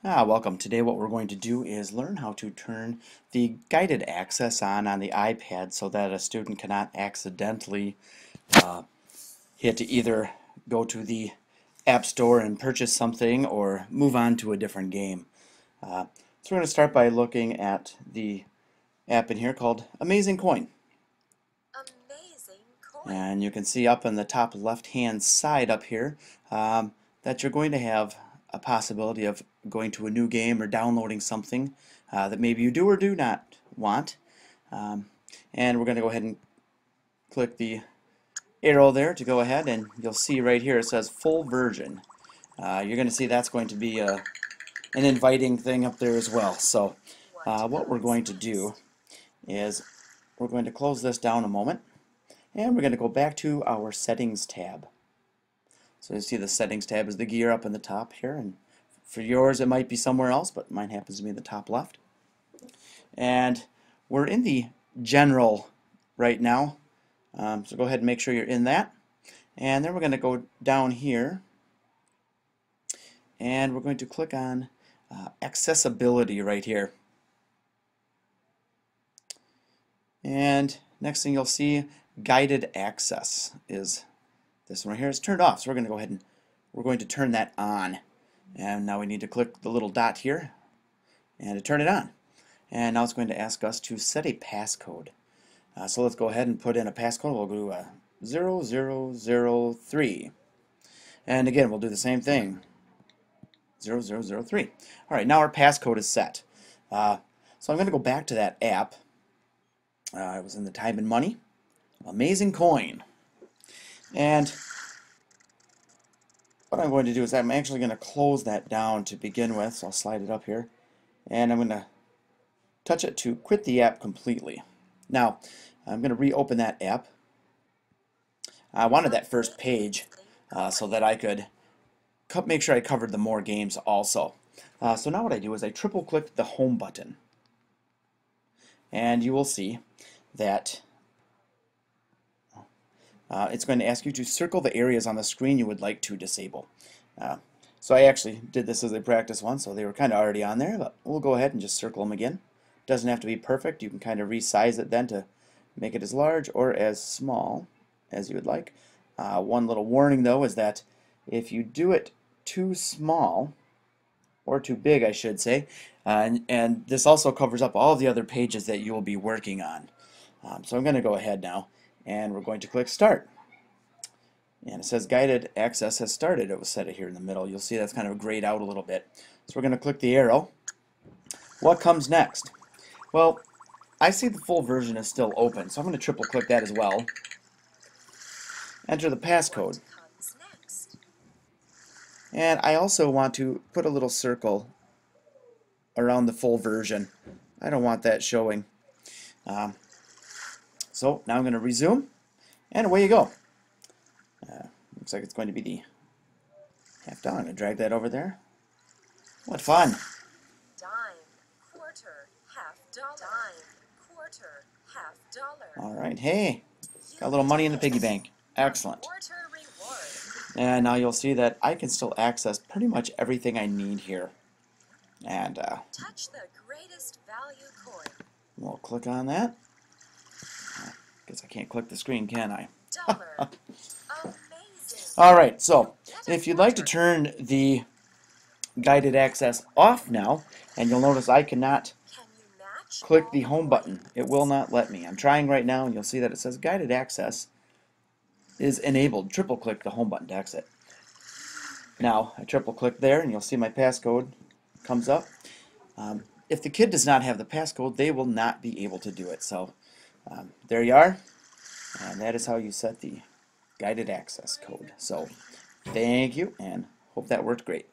Welcome. Today what we're going to do is learn how to turn the guided access on the iPad so that a student cannot accidentally uh, hit to either go to the App Store and purchase something or move on to a different game. So we're going to start by looking at the app in here called Amazing Coin. Amazing coin. And you can see up in the top left hand side up here that you're going to have a possibility of going to a new game or downloading something that maybe you do or do not want. Um, and we're going to go ahead and click the arrow there to go ahead, and you'll see right here it says full version. You're going to see that's going to be an inviting thing up there as well. So what we're going to do is we're going to close this down a moment, and we're going to go back to our settings tab. So you see the settings tab is the gear up in the top here, and for yours it might be somewhere else, but mine happens to be in the top left. And we're in the general right now, so go ahead and make sure you're in that. And then we're going to go down here, and we're going to click on accessibility right here. And next thing you'll see, guided access is this one right here. It's turned off, so we're going to go ahead and we're going to turn that on. And now we need to click the little dot here and to turn it on. And now it's going to ask us to set a passcode. So let's go ahead and put in a passcode. We'll do 0003. And again, we'll do the same thing. 0003. Alright, now our passcode is set. So I'm going to go back to that app. I was in the time and money. Amazing Coin. And what I'm going to do is I'm actually going to close that down to begin with. So I'll slide it up here. And I'm going to touch it to quit the app completely. Now, I'm going to reopen that app. I wanted that first page so that I could make sure I covered the more games also. So now what I do is I triple click the home button. And you will see that it's going to ask you to circle the areas on the screen you would like to disable. So I actually did this as a practice one, so they were kind of already on there, but we'll go ahead and just circle them again. Doesn't have to be perfect. You can kind of resize it then to make it as large or as small as you would like. One little warning though is that if you do it too small, or too big I should say, and this also covers up all the other pages that you will be working on. So I'm going to go ahead now and we're going to click start. And it says guided access has started. It was set here in the middle. You'll see that's kind of grayed out a little bit. So we're going to click the arrow. What comes next? Well, I see the full version is still open, so I'm going to triple click that as well. Enter the passcode. And I also want to put a little circle around the full version. I don't want that showing. So now I'm going to resume, and away you go. Looks like it's going to be the half dollar. I'm going to drag that over there. What fun! Dime, quarter, half dollar. Dime, quarter, half dollar. All right, hey, got a little money in the piggy bank. Excellent. Quarter reward. And now you'll see that I can still access pretty much everything I need here. And touch the greatest value coin. We'll click on that. Guess I can't click the screen, can I? Dollar. Amazing. Alright, so if you'd like to turn the guided access off now, and you'll notice I cannot click the home button. It will not let me. I'm trying right now, and you'll see that it says guided access is enabled. Triple click the home button to exit. Now, I triple click there, and you'll see my passcode comes up. If the kid does not have the passcode, they will not be able to do it. So there you are, and that is how you set the guided access code. So thank you, and hope that worked great.